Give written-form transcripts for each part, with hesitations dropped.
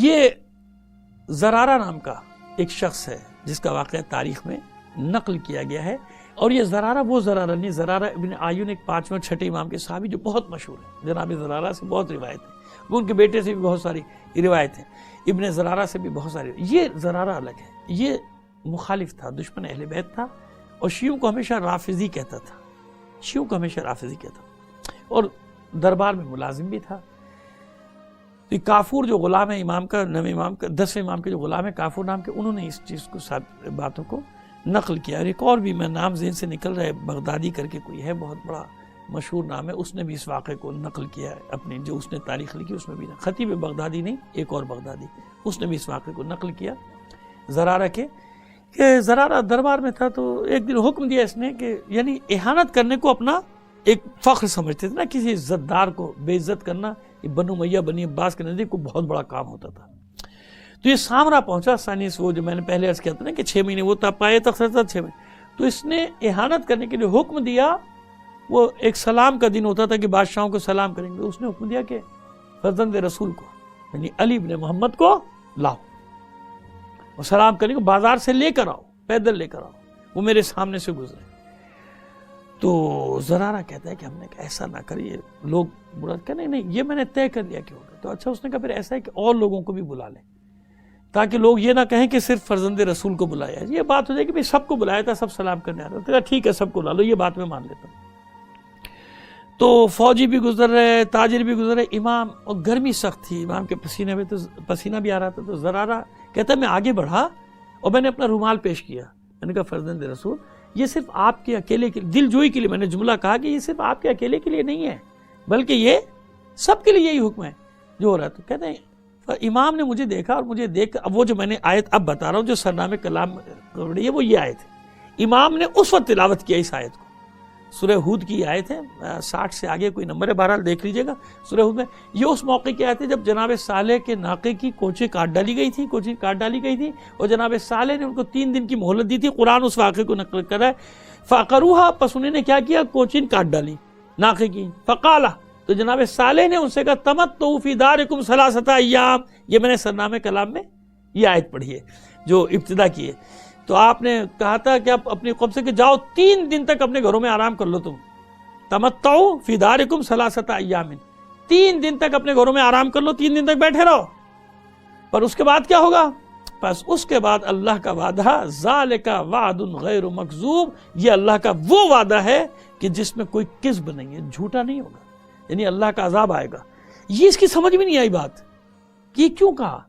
یہ زرارہ نام کا ایک شخص ہے جس کا واقعہ تاریخ میں نقل کیا گیا ہے، اور یہ زرارہ وہ زرارہ نہیں، زرارہ ابن عیون ایک 5ویں 6 امام کے صحابی جو بہت مشہور ہیں، جناب زرارہ سے بہت روایت ہیں، وہ ان کے بیٹے سے بھی بہت ساری روایت ہیں، ابن زرارہ سے بھی بہت ساری۔ یہ زرارہ الگ ہے، یہ مخالف تھا، دشمن اہل بیت تھا، اور شیعوں کو ہمیشہ رافضی کہتا تھا، شیعوں کو ہمیشہ رافضی کہتا، اور دربار میں ملازم بھی تھا۔ تو کافور جو غلام ہے امام کا، 9 امام کا، 10ویں امام کے جو غلام ہے کافور نام کے، انہوں نے اس چیز کو باتوں کو نقل کیا۔ اور ایک اور بھی میں نام ذہن سے نکل رہا ہے، بغدادی کر کے کوئی ہے، بہت بڑا مشہور نام ہے، اس نے بھی اس واقعے کو نقل کیا ہے اپنی جو اس نے تاریخ لکھی اس میں بھی، خطیب بغدادی نہیں، ایک اور بغدادی، اس نے بھی اس واقعے کو نقل کیا زرارہ کے، کہ زرارہ دربار میں تھا تو ایک دن حکم دیا اس نے کہ یعنی اہانت کرنے کو اپنا ایک فخر سمجھتے تھے نا، کسی عزت دار کو بے عزت کرنا یہ بنو امیہ بنی عباس کے نزدیک کو بہت بڑا کام ہوتا تھا۔ تو یہ سامرا پہنچا ثانی سے، وہ جو میں نے پہلے عرض کیا تھا نا کہ 6 مہینے وہ پائے تک 6 مہینے، تو اس نے اہانت کرنے کے لیے حکم دیا، وہ ایک سلام کا دن ہوتا تھا کہ بادشاہوں کو سلام کریں گے، اس نے حکم دیا کہ فرزند رسول کو یعنی علی بن محمد کو لاؤ اور سلام کرنے کو بازار سے لے کر آؤ، پیدل لے کر آؤ، وہ میرے سامنے سے گزرے۔ تو زرارہ کہتا ہے کہ ہم نے کہا ایسا نہ کریے، لوگ برا کہ نہیں یہ میں نے طے کر لیا کہ ہوگا۔ تو اچھا اس نے کہا پھر ایسا ہے کہ اور لوگوں کو بھی بلا لیں تاکہ لوگ یہ نہ کہیں کہ صرف فرزند رسول کو بلایا ہے، یہ بات ہو جائے کہ بھئی سب کو بلایا تھا، سب سلام کرنے آ رہے تھے، ٹھیک ہے سب کو لا لو، یہ بات میں مان لیتا ہوں۔ تو فوجی بھی گزر رہے، تاجر بھی گزر رہے، امام، اور گرمی سخت تھی، امام کے پسینے میں تو پسینہ بھی آ رہا تھا۔ تو زرارہ کہتا ہے میں آگے بڑھا اور میں نے اپنا رومال پیش کیا، میں نے کہا فرزند رسول یہ صرف آپ کے اکیلے کے دل جوئی کے لیے میں نے جملہ کہا کہ یہ صرف آپ کے اکیلے کے لیے نہیں ہے بلکہ یہ سب کے لیے یہی حکم ہے جو ہو رہا ہے۔ تو کہتے ہیں امام نے مجھے دیکھا، اور مجھے دیکھ اب وہ جو میں نے آیت اب بتا رہا ہوں جو سرنامے کلام ہے وہ یہ آیت ہے، امام نے اس وقت تلاوت کیا اس آیت کو، سورہ ہود کی آیت ہے، 60 سے آگے کوئی نمبر ہے، بہرحال دیکھ لیجئے گا سورہ ہود میں۔ یہ اس موقع کی آیت ہے جب جناب صالح کے ناقے کی کوچیں کاٹ ڈالی گئی تھی، اور جناب صالح نے ان کو 3 دن کی مہلت دی تھی۔ قرآن اس واقعے کو نقل کر رہا ہے، فَعَقَرُوهَا، پس انہوں نے کیا کیا، کوچیں کاٹ ڈالی ناقے کی، فَقَالَ، تو جناب صالح نے ان سے کہا تَمَتُّعُوا فِي دَارِكُمْ 3 أَيَّامٍ، یہ میں نے سرنامے کلام میں یہ آیت پڑھی ہے جو ابتدا کی ہے۔ تو آپ نے کہا تھا کہ آپ اپنی قوم سے کہ جاؤ 3 دن تک اپنے گھروں میں آرام کر لو، تم تمتعوا فی دارکم 3 ایام، 3 دن تک اپنے گھروں میں آرام کر لو، 3 دن تک بیٹھے رہو۔ پر اس کے بعد کیا ہوگا؟ پس اس کے بعد اللہ کا وعدہ، ذالک وعد غیر مکذوب، یہ اللہ کا وہ وعدہ ہے کہ جس میں کوئی کذب نہیں ہے، جھوٹا نہیں ہوگا، یعنی اللہ کا عذاب آئے گا۔ یہ اس کی سمجھ میں نہیں آئی بات کہ کیوں کہا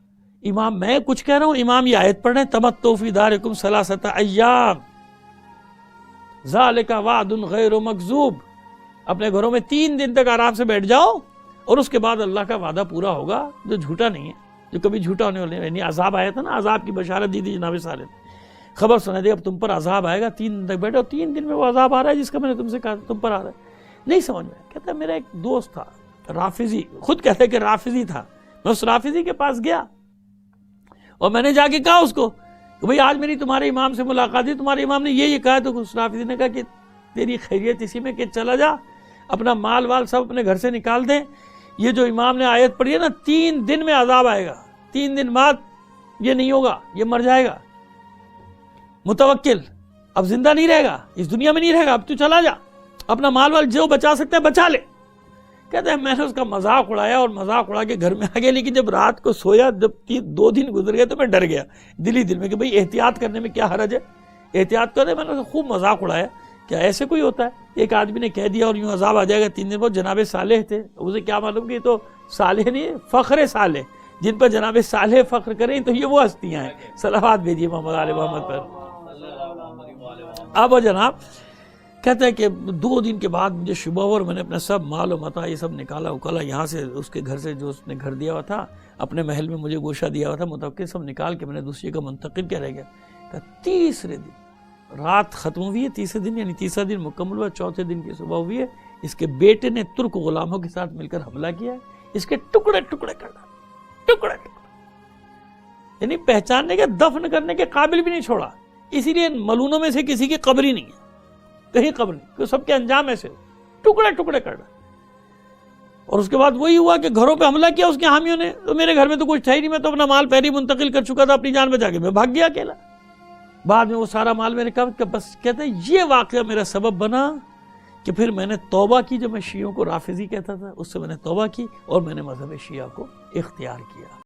امام، میں کچھ کہہ رہا ہوں، امام یہ آیت پڑھ رہے ہیں تمتعوا فی دارکم 3 ایام، ذالک وعد غیر مکذوب، اپنے گھروں میں 3 دن تک آرام سے بیٹھ جاؤ، اور اس کے بعد اللہ کا وعدہ پورا ہوگا جو جھوٹا نہیں ہے، جو کبھی جھوٹا ہونے والے، یعنی عذاب آیا تھا نا، عذاب کی بشارت دی تھی جناب صالح نے، خبر سنا دی اب تم پر عذاب آئے گا، 3 دن تک بیٹھو، 3 دن میں وہ عذاب آ رہا ہے جس کا میں نے تم سے کہا تم پر آ رہا ہے، نہیں سمجھ میں۔ کہتا ہے میرا ایک دوست تھا رافضی، خود کہتا ہے کہ رافضی تھا، میں اس رافضی کے پاس گیا اور میں نے جا کے کہا اس کو کہ بھئی آج میری تمہارے امام سے ملاقات ہے، تمہارے امام نے یہ کہا، تو اس رافضی نے کہا کہ تیری خیریت اسی میں کہ چلا جا، اپنا مال وال سب اپنے گھر سے نکال دیں، یہ جو امام نے آیت پڑھی ہے نا 3 دن میں عذاب آئے گا، 3 دن بعد یہ نہیں ہوگا، یہ مر جائے گا، متوکل اب زندہ نہیں رہے گا، اس دنیا میں نہیں رہے گا، اب تو چلا جا، اپنا مال وال جو بچا سکتا ہے بچا لے۔ کہتے ہیں میں نے اس کا مذاق اڑایا اور مذاق اڑا کے گھر میں آ گیا، لیکن جب رات کو سویا، جب 2 دن گزر گئے تو میں ڈر گیا دل میں کہ بھئی احتیاط کرنے میں کیا حرج ہے، احتیاط کرے۔ میں نے خوب مذاق اڑایا، کیا ایسے کوئی ہوتا ہے، ایک آدمی نے کہہ دیا اور یوں عذاب آ جائے گا 3 دن بعد۔ جناب صالح تھے، اسے کیا معلوم کہ یہ تو صالح نہیں، فخر صالح، جن پر جناب صالح فخر کریں تو یہ وہ ہستیاں ہیں۔ صلوات بھیجیے محمد آل محمد پر۔ اب جناب کہتا ہے کہ 2 دن کے بعد مجھے شبہ ہوا اور میں نے اپنا سب مال و متاع یہ سب نکالا اکالا، یہاں سے اس کے گھر سے جو اس نے گھر دیا ہوا تھا، اپنے محل میں مجھے گوشہ دیا ہوا تھا، متوکل سب نکال کے میں نے دوسری کا منتقل کیا رہ گیا۔ کہ 3 دن رات ختم ہوئی ہے، 3 دن یعنی 3 دن مکمل ہوا، 4 دن کی صبح ہوئی ہے، اس کے بیٹے نے ترک غلاموں کے ساتھ مل کر حملہ کیا ہے، اس کے ٹکڑے ٹکڑے کر ڈالے، ٹکڑے ٹکڑے، یعنی پہچاننے کے، دفن کرنے کے قابل بھی نہیں چھوڑا۔ اسی لیے ملونوں میں سے کسی کی قبر ہی نہیں ہے، کہیں قبر نہیں، کہ سب کے انجام ایسے ٹکڑے ٹکڑے کر ڈالے۔ اور اس کے بعد وہی ہوا کہ گھروں پہ حملہ کیا اس کے حامیوں نے، تو میرے گھر میں تو کچھ تھا ہی نہیں، میں تو اپنا مال پہلے منتقل کر چکا تھا، اپنی جان بچا کے میں بھاگ گیا اکیلا۔ بعد میں وہ سارا مال میں نے کہا بس کہتے ہیں یہ واقعہ میرا سبب بنا کہ پھر میں نے توبہ کی، جو میں شیعوں کو رافضی کہتا تھا اس سے میں نے توبہ کی اور میں نے مذہب شیعہ کو اختیار کیا۔